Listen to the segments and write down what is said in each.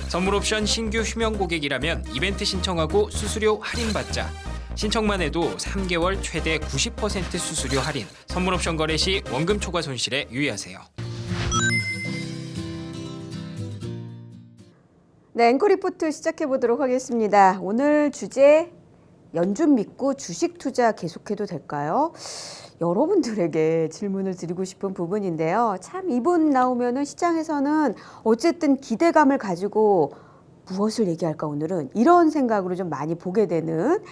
선물 옵션 신규 휴면 고객이라면 이벤트 신청하고 수수료 할인받자. 신청만 해도 3개월 최대 90% 수수료 할인. 선물 옵션 거래 시 원금 초과 손실에 유의하세요. 네, 앵커 리포트 시작해 보도록 하겠습니다. 오늘 주제 연준 믿고 주식 투자 계속해도 될까요? 여러분들에게 질문을 드리고 싶은 부분인데요. 참 이분 나오면은 시장에서는 어쨌든 기대감을 가지고 무엇을 얘기할까 오늘은 이런 생각으로 좀 많이 보게 되는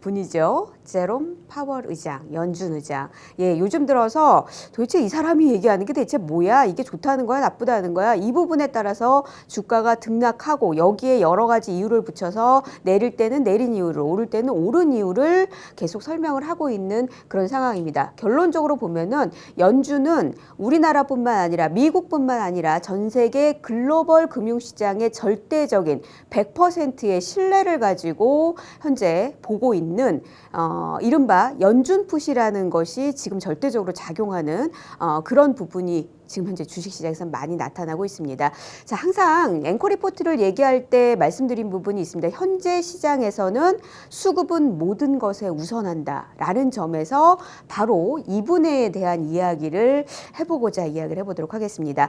분이죠. 제롬 파월 의장, 연준 의장. 예, 요즘 들어서 도대체 이 사람이 얘기하는 게 대체 뭐야? 이게 좋다는 거야? 나쁘다는 거야? 이 부분에 따라서 주가가 등락하고 여기에 여러 가지 이유를 붙여서 내릴 때는 내린 이유를, 오를 때는 오른 이유를 계속 설명을 하고 있는 그런 상황입니다. 결론적으로 보면은 연준은 우리나라뿐만 아니라 미국뿐만 아니라 전 세계 글로벌 금융시장의 절대적인 100%의 신뢰를 가지고 현재 보고 있는 이른바 연준 풋이라는 것이 지금 절대적으로 작용하는 그런 부분이 지금 현재 주식시장에서 많이 나타나고 있습니다. 자, 항상 앵커 리포트를 얘기할 때 말씀드린 부분이 있습니다. 현재 시장에서는 수급은 모든 것에 우선한다라는 점에서 바로 이분에 대한 이야기를 해보고자 이야기를 해보도록 하겠습니다.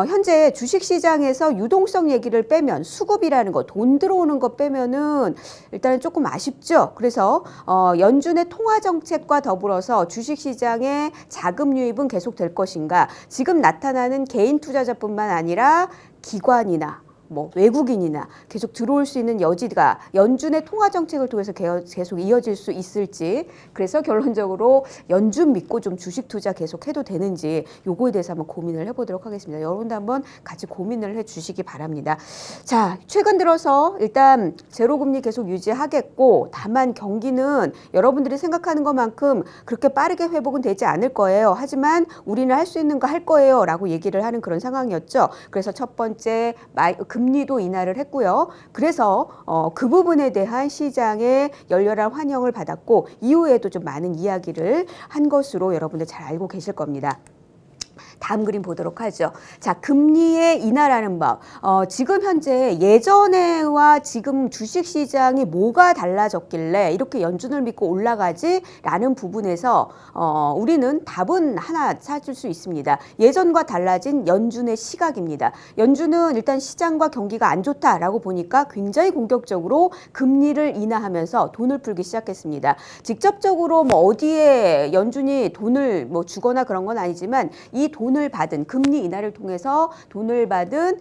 현재 주식시장에서 유동성 얘기를 빼면 수급이라는 것, 돈 들어오는 것 빼면은 일단은 조금 아쉽죠. 그래서 연준의 통화정책과 더불어서 주식시장의 자금 유입은 계속될 것인가. 지금 나타나는 개인 투자자뿐만 아니라 기관이나 외국인이나 계속 들어올 수 있는 여지가 연준의 통화 정책을 통해서 계속 이어질 수 있을지, 그래서 결론적으로 연준 믿고 좀 주식 투자 계속 해도 되는지 요거에 대해서 한번 고민을 해보도록 하겠습니다. 여러분도 한번 같이 고민을 해주시기 바랍니다. 자, 최근 들어서 일단 제로금리 계속 유지하겠고, 다만 경기는 여러분들이 생각하는 것만큼 그렇게 빠르게 회복은 되지 않을 거예요. 하지만 우리는 할 수 있는 거 할 거예요 라고 얘기를 하는 그런 상황이었죠. 그래서 첫 번째 금리도 인하를 했고요. 그래서 그 부분에 대한 시장의 열렬한 환영을 받았고, 이후에도 좀 많은 이야기를 한 것으로 여러분들 잘 알고 계실 겁니다. 다음 그림 보도록 하죠. 자, 금리의 인하라는 법. 지금 현재 예전에와 지금 주식시장이 뭐가 달라졌길래 이렇게 연준을 믿고 올라가지라는 부분에서 우리는 답은 하나 찾을 수 있습니다. 예전과 달라진 연준의 시각입니다. 연준은 일단 시장과 경기가 안 좋다라고 보니까 굉장히 공격적으로 금리를 인하하면서 돈을 풀기 시작했습니다. 직접적으로 어디에 연준이 돈을 주거나 그런 건 아니지만 이 돈을 받은 금리 인하를 통해서 돈을 받은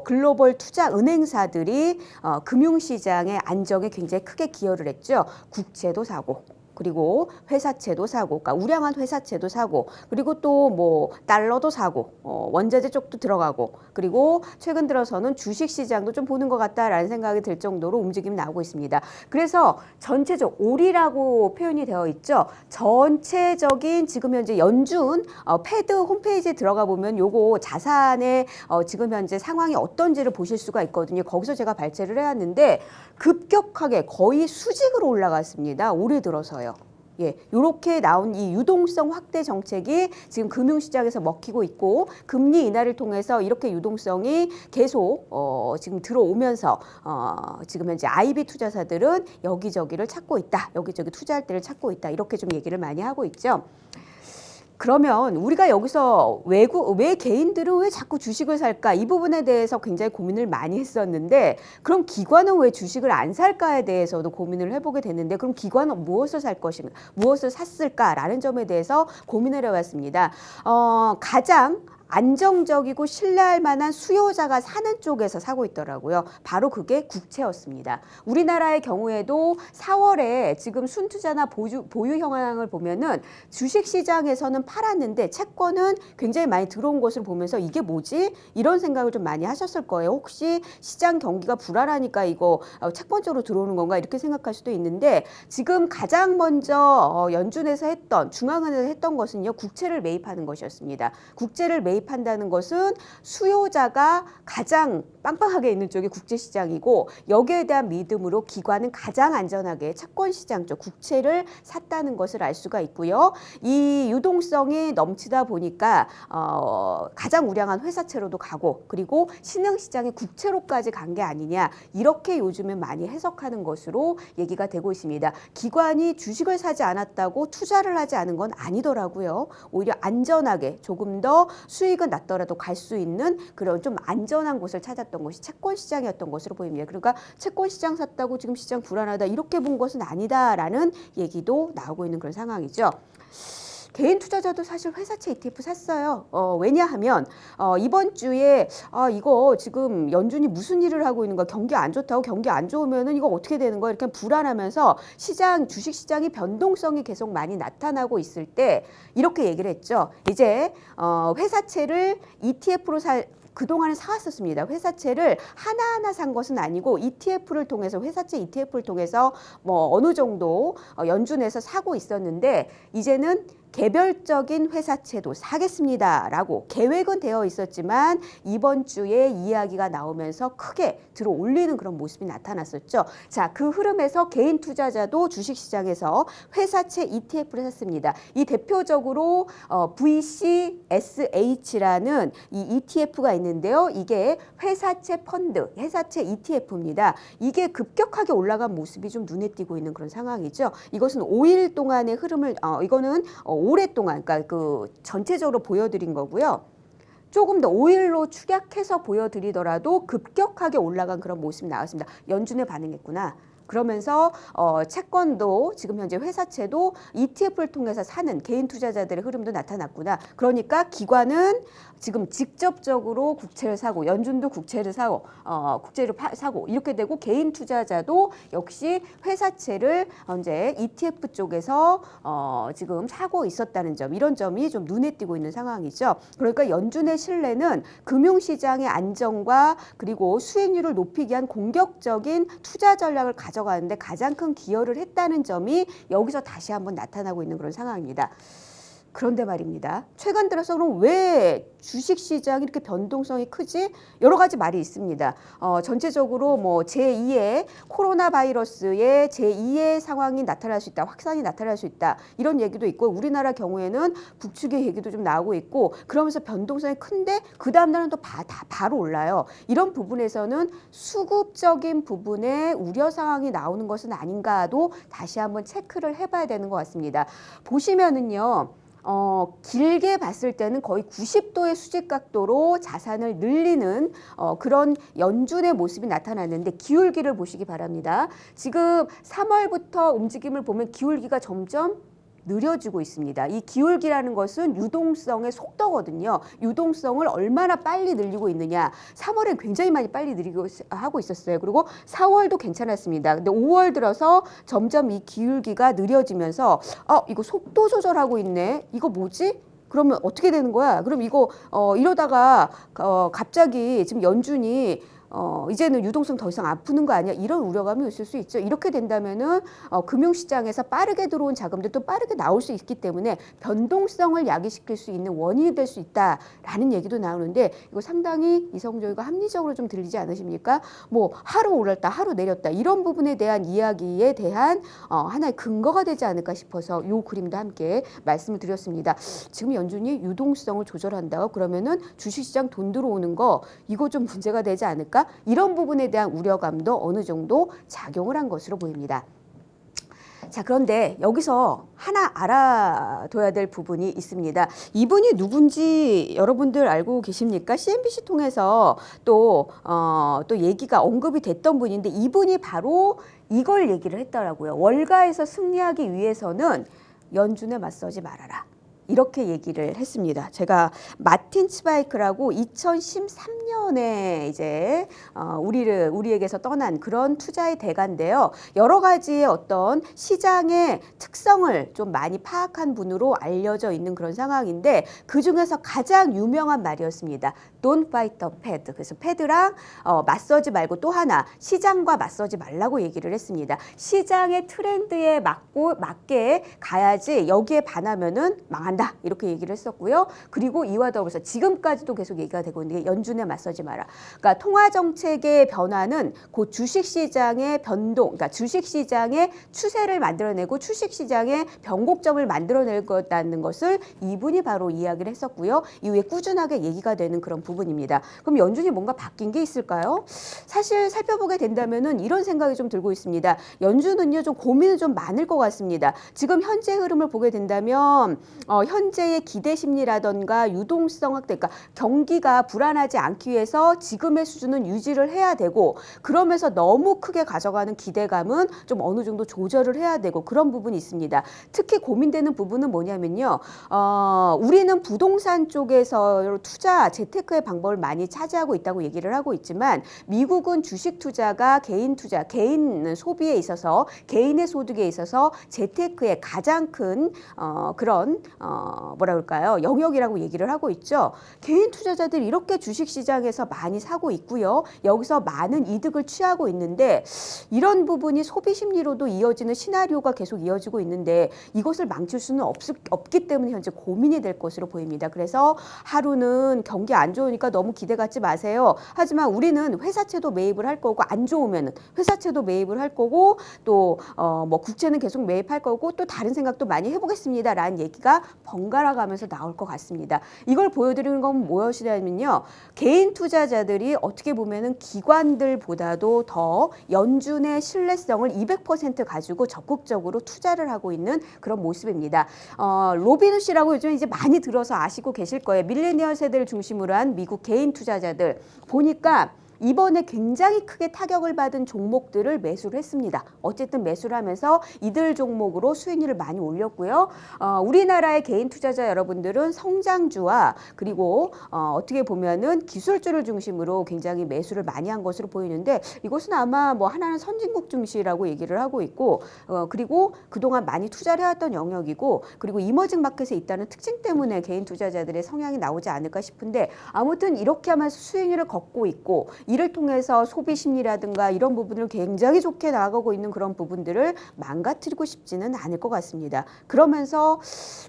글로벌 투자 은행사들이 금융시장의 안정에 굉장히 크게 기여를 했죠. 국채도 사고, 그리고 회사채도 사고, 그러니까 우량한 회사채도 사고, 그리고 또 달러도 사고, 원자재 쪽도 들어가고, 그리고 최근 들어서는 주식시장도 좀 보는 것 같다라는 생각이 들 정도로 움직임이 나오고 있습니다. 그래서 전체적 올이라고 표현이 되어 있죠. 전체적인 지금 현재 연준 패드 홈페이지에 들어가 보면 요거 자산의 지금 현재 상황이 어떤지를 보실 수가 있거든요. 거기서 제가 발췌를 해왔는데 급격하게 거의 수직으로 올라갔습니다. 올해 들어서요. 예, 이렇게 나온 이 유동성 확대 정책이 지금 금융시장에서 먹히고 있고, 금리 인하를 통해서 이렇게 유동성이 계속 지금 들어오면서 지금 현재 IB 투자사들은 여기저기를 찾고 있다, 여기저기 투자할 때를 찾고 있다, 이렇게 좀 얘기를 많이 하고 있죠. 그러면 우리가 여기서 왜 개인들은 왜 자꾸 주식을 살까? 이 부분에 대해서 굉장히 고민을 많이 했었는데, 그럼 기관은 왜 주식을 안 살까에 대해서도 고민을 해보게 됐는데, 그럼 기관은 무엇을 살 것인가? 무엇을 샀을까라는 점에 대해서 고민을 해왔습니다. 가장 안정적이고 신뢰할 만한 수요자가 사는 쪽에서 사고 있더라고요. 바로 그게 국채였습니다. 우리나라의 경우에도 4월에 지금 순투자나 보유 현황을 보면은 주식시장에서는 팔았는데 채권은 굉장히 많이 들어온 것을 보면서 이게 뭐지? 이런 생각을 좀 많이 하셨을 거예요. 혹시 시장 경기가 불안하니까 이거 채권 쪽으로 들어오는 건가? 이렇게 생각할 수도 있는데, 지금 가장 먼저 연준에서 했던, 중앙은행에서 했던 것은요, 국채를 매입하는 것이었습니다. 국채를 매입 개입한다는 것은 수요자가 가장 빵빵하게 있는 쪽이 국제시장이고 여기에 대한 믿음으로 기관은 가장 안전하게 채권시장 쪽 국채를 샀다는 것을 알 수가 있고요. 이 유동성이 넘치다 보니까 가장 우량한 회사채로도 가고 그리고 신흥시장의 국채로까지 간 게 아니냐 이렇게 요즘은 많이 해석하는 것으로 얘기가 되고 있습니다. 기관이 주식을 사지 않았다고 투자를 하지 않은 건 아니더라고요. 오히려 안전하게 조금 더 수익은 낮더라도 갈 수 있는 그런 좀 안전한 곳을 찾았던 것이 채권시장이었던 것으로 보입니다. 그러니까 채권시장 샀다고 지금 시장 불안하다 이렇게 본 것은 아니다라는 얘기도 나오고 있는 그런 상황이죠. 개인 투자자도 사실 회사채 ETF 샀어요. 왜냐하면 이번 주에 이거 지금 연준이 무슨 일을 하고 있는 거야? 경기 안 좋다고 경기 안 좋으면은 이거 어떻게 되는 거야? 이렇게 불안하면서 주식 시장이 변동성이 계속 많이 나타나고 있을 때 이렇게 얘기를 했죠. 이제 회사채를 ETF로 그동안은 사왔었습니다. 회사채를 하나하나 산 것은 아니고 ETF를 통해서 회사채 ETF를 통해서 뭐 어느 정도 연준에서 사고 있었는데 이제는 개별적인 회사채도 사겠습니다라고 계획은 되어 있었지만 이번 주에 이야기가 나오면서 크게 들어 올리는 그런 모습이 나타났었죠. 자, 그 흐름에서 개인 투자자도 주식시장에서 회사채 ETF를 샀습니다. 이 대표적으로 VCSH라는 이 ETF가 있는데요. 이게 회사채 펀드, 회사채 ETF입니다. 이게 급격하게 올라간 모습이 좀 눈에 띄고 있는 그런 상황이죠. 이것은 5일 동안의 흐름을 이거는 오랫동안 그러니까 그 전체적으로 보여드린 거고요. 조금 더 5일로 축약해서 보여드리더라도 급격하게 올라간 그런 모습이 나왔습니다. 연준에 반응했구나. 그러면서 채권도 지금 현재 회사채도 ETF를 통해서 사는 개인 투자자들의 흐름도 나타났구나. 그러니까 기관은 지금 직접적으로 국채를 사고 연준도 국채를 사고 사고 이렇게 되고 개인 투자자도 역시 회사채를 현재 ETF 쪽에서 지금 사고 있었다는 점 이런 점이 좀 눈에 띄고 있는 상황이죠. 그러니까 연준의 신뢰는 금융시장의 안정과 그리고 수익률을 높이기 위한 공격적인 투자 전략을 가져가는데 가장 큰 기여를 했다는 점이 여기서 다시 한번 나타나고 있는 그런 상황입니다. 그런데 말입니다. 최근 들어서 그럼 왜 주식시장이 이렇게 변동성이 크지? 여러 가지 말이 있습니다. 전체적으로 뭐 제2의 코로나 바이러스의 제2의 상황이 나타날 수 있다. 확산이 나타날 수 있다. 이런 얘기도 있고 우리나라 경우에는 북측의 얘기도 좀 나오고 있고 그러면서 변동성이 큰데 그 다음 날은 또 바로 올라요. 이런 부분에서는 수급적인 부분에 우려 상황이 나오는 것은 아닌가도 다시 한번 체크를 해봐야 되는 것 같습니다. 보시면은요. 길게 봤을 때는 거의 90도의 수직 각도로 자산을 늘리는 그런 연준의 모습이 나타났는데 기울기를 보시기 바랍니다. 지금 3월부터 움직임을 보면 기울기가 점점 느려지고 있습니다. 이 기울기라는 것은 유동성의 속도거든요. 유동성을 얼마나 빨리 늘리고 있느냐. 3월엔 굉장히 많이 빨리 하고 있었어요. 그리고 4월도 괜찮았습니다. 근데 5월 들어서 점점 이 기울기가 느려지면서 이거 속도 조절하고 있네. 이거 뭐지? 그러면 어떻게 되는 거야? 그럼 이거 이러다가 갑자기 지금 연준이 이제는 유동성 더 이상 안 푸는 거 아니야? 이런 우려감이 있을 수 있죠. 이렇게 된다면은 금융시장에서 빠르게 들어온 자금들도 빠르게 나올 수 있기 때문에 변동성을 야기시킬 수 있는 원인이 될 수 있다라는 얘기도 나오는데 이거 상당히 이성적이고 합리적으로 좀 들리지 않으십니까? 뭐 하루 올랐다, 하루 내렸다 이런 부분에 대한 이야기에 대한 하나의 근거가 되지 않을까 싶어서 이 그림도 함께 말씀을 드렸습니다. 지금 연준이 유동성을 조절한다고 그러면은 주식시장 돈 들어오는 거 이거 좀 문제가 되지 않을까? 이런 부분에 대한 우려감도 어느 정도 작용을 한 것으로 보입니다. 자, 그런데 여기서 하나 알아둬야 될 부분이 있습니다. 이분이 누군지 여러분들 알고 계십니까? CNBC 통해서 또 얘기가 언급이 됐던 분인데 이분이 바로 이걸 얘기를 했더라고요. 월가에서 승리하기 위해서는 연준에 맞서지 말아라. 이렇게 얘기를 했습니다. 제가 마틴 츠바이크라고 2013년에 이제 우리에게서 떠난 그런 투자의 대가인데요. 여러 가지의 어떤 시장의 특성을 좀 많이 파악한 분으로 알려져 있는 그런 상황인데 그 중에서 가장 유명한 말이었습니다. Don't fight the Fed. 그래서 패드랑 맞서지 말고 또 하나 시장과 맞서지 말라고 얘기를 했습니다. 시장의 트렌드에 맞게 가야지 여기에 반하면은 망한다 이렇게 얘기를 했었고요. 그리고 이와 더불어서 지금까지도 계속 얘기가 되고 있는 게 연준에 맞서지 마라. 그러니까 통화 정책의 변화는 곧 주식시장의 변동, 그러니까 주식시장의 추세를 만들어내고 주식시장의 변곡점을 만들어낼 거라는 것을 이분이 바로 이야기를 했었고요. 이후에 꾸준하게 얘기가 되는 그런 부분입니다. 그럼 연준이 뭔가 바뀐 게 있을까요? 사실 살펴보게 된다면은 이런 생각이 좀 들고 있습니다. 연준은요 좀 고민은 좀 많을 것 같습니다. 지금 현재 흐름을 보게 된다면 현재의 기대 심리라던가 유동성 확대, 그러니까 경기가 불안하지 않기 위해서 지금의 수준은 유지를 해야 되고 그러면서 너무 크게 가져가는 기대감은 좀 어느 정도 조절을 해야 되고 그런 부분이 있습니다. 특히 고민되는 부분은 뭐냐면요. 우리는 부동산 쪽에서 투자, 재테크의 방법을 많이 차지하고 있다고 얘기를 하고 있지만 미국은 주식 투자가 개인 투자, 개인 소비에 있어서 개인의 소득에 있어서 재테크의 가장 큰 그런 뭐라 그럴까요? 영역이라고 얘기를 하고 있죠. 개인 투자자들이 이렇게 주식시장에서 많이 사고 있고요. 여기서 많은 이득을 취하고 있는데 이런 부분이 소비 심리로도 이어지는 시나리오가 계속 이어지고 있는데 이것을 망칠 수는 없기 때문에 현재 고민이 될 것으로 보입니다. 그래서 하루는 경기 안 좋으니까 너무 기대 갖지 마세요. 하지만 우리는 회사채도 매입을 할 거고 안 좋으면 회사채도 매입을 할 거고 또 뭐 국채는 계속 매입할 거고 또 다른 생각도 많이 해보겠습니다. 라는 얘기가 번갈아 가면서 나올 것 같습니다. 이걸 보여드리는 건 무엇이냐면요. 개인 투자자들이 어떻게 보면은 기관들보다도 더 연준의 신뢰성을 200% 가지고 적극적으로 투자를 하고 있는 그런 모습입니다. 로빈 씨라고 요즘 이제 많이 들어서 아시고 계실 거예요. 밀레니얼 세대를 중심으로 한 미국 개인 투자자들 보니까 이번에 굉장히 크게 타격을 받은 종목들을 매수를 했습니다. 어쨌든 매수를 하면서 이들 종목으로 수익률을 많이 올렸고요. 우리나라의 개인 투자자 여러분들은 성장주와 그리고 어떻게 보면은 기술주를 중심으로 굉장히 매수를 많이 한 것으로 보이는데 이것은 아마 뭐 하나는 선진국 증시라고 얘기를 하고 있고 그리고 그동안 많이 투자를 해왔던 영역이고 그리고 이머징 마켓에 있다는 특징 때문에 개인 투자자들의 성향이 나오지 않을까 싶은데 아무튼 이렇게 하면서 수익률을 걷고 있고 이를 통해서 소비 심리라든가 이런 부분을 굉장히 좋게 나아가고 있는 그런 부분들을 망가뜨리고 싶지는 않을 것 같습니다. 그러면서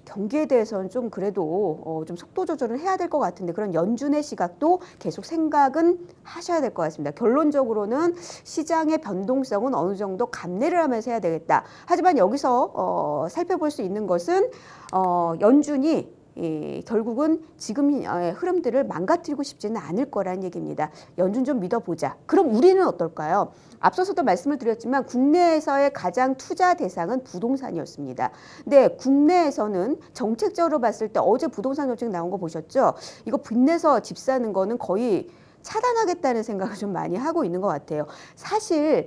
경기에 대해서는 좀 그래도 좀 속도 조절을 해야 될 것 같은데 그런 연준의 시각도 계속 생각은 하셔야 될 것 같습니다. 결론적으로는 시장의 변동성은 어느 정도 감내를 하면서 해야 되겠다. 하지만 여기서 살펴볼 수 있는 것은 연준이 결국은 지금 흐름들을 망가뜨리고 싶지는 않을 거라는 얘기입니다. 연준 좀 믿어보자. 그럼 우리는 어떨까요? 앞서서도 말씀을 드렸지만 국내에서의 가장 투자 대상은 부동산이었습니다. 근데 국내에서는 정책적으로 봤을 때 어제 부동산 정책 나온 거 보셨죠? 이거 빚내서 집 사는 거는 거의 차단하겠다는 생각을 좀 많이 하고 있는 것 같아요. 사실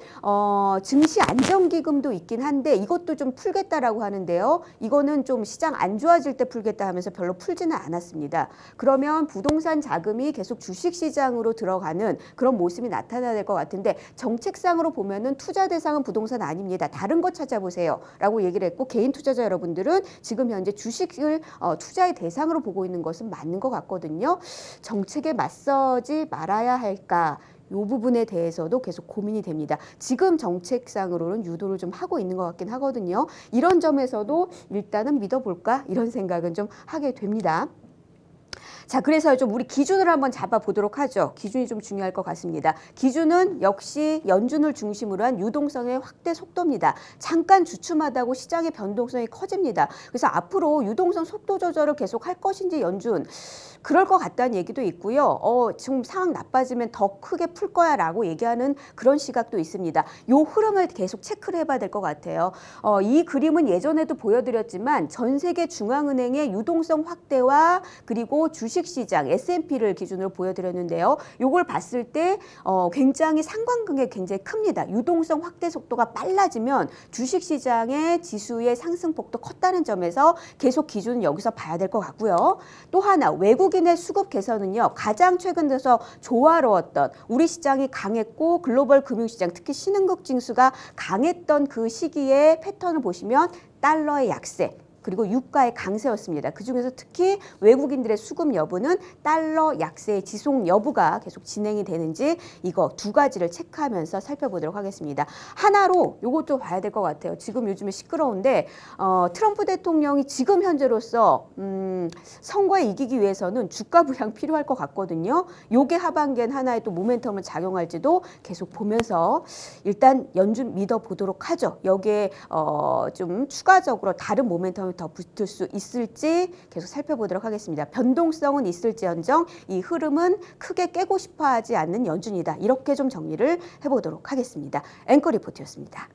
증시 안정기금도 있긴 한데 이것도 좀 풀겠다라고 하는데요. 이거는 좀 시장 안 좋아질 때 풀겠다 하면서 별로 풀지는 않았습니다. 그러면 부동산 자금이 계속 주식시장으로 들어가는 그런 모습이 나타나야 될 것 같은데 정책상으로 보면은 투자 대상은 부동산 아닙니다. 다른 거 찾아보세요. 라고 얘기를 했고 개인 투자자 여러분들은 지금 현재 주식을 투자의 대상으로 보고 있는 것은 맞는 것 같거든요. 정책에 맞서지 말아야 할까? 이 부분에 대해서도 계속 고민이 됩니다. 지금 정책상으로는 유도를 좀 하고 있는 것 같긴 하거든요. 이런 점에서도 일단은 믿어볼까? 이런 생각은 좀 하게 됩니다. 자, 그래서 좀 우리 기준을 한번 잡아보도록 하죠. 기준이 좀 중요할 것 같습니다. 기준은 역시 연준을 중심으로 한 유동성의 확대 속도입니다. 잠깐 주춤하다고 시장의 변동성이 커집니다. 그래서 앞으로 유동성 속도 조절을 계속 할 것인지 연준 그럴 것 같다는 얘기도 있고요. 지금 상황 나빠지면 더 크게 풀 거야 라고 얘기하는 그런 시각도 있습니다. 이 흐름을 계속 체크를 해봐야 될 것 같아요. 이 그림은 예전에도 보여드렸지만 전 세계 중앙은행의 유동성 확대와 그리고 주식시장 S&P를 기준으로 보여드렸는데요. 이걸 봤을 때 굉장히 상관관계가 굉장히 큽니다. 유동성 확대 속도가 빨라지면 주식시장의 지수의 상승폭도 컸다는 점에서 계속 기준은 여기서 봐야 될 것 같고요. 또 하나 외국인의 수급 개선은요. 가장 최근 들어서 조화로웠던 우리 시장이 강했고 글로벌 금융시장 특히 신흥국 징수가 강했던 그 시기의 패턴을 보시면 달러의 약세 그리고 유가의 강세였습니다. 그중에서 특히 외국인들의 수급 여부는 달러 약세의 지속 여부가 계속 진행이 되는지 이거 두 가지를 체크하면서 살펴보도록 하겠습니다. 하나로 이것도 봐야 될 것 같아요. 지금 요즘에 시끄러운데 트럼프 대통령이 지금 현재로서 선거에 이기기 위해서는 주가 부양 필요할 것 같거든요. 요게 하반기엔 하나의 또 모멘텀을 작용할지도 계속 보면서 일단 연준 믿어보도록 하죠. 여기에 좀 추가적으로 다른 모멘텀이 더 붙을 수 있을지 계속 살펴보도록 하겠습니다. 변동성은 있을지언정 이 흐름은 크게 깨고 싶어하지 않는 연준이다. 이렇게 좀 정리를 해보도록 하겠습니다. 앵커 리포트였습니다.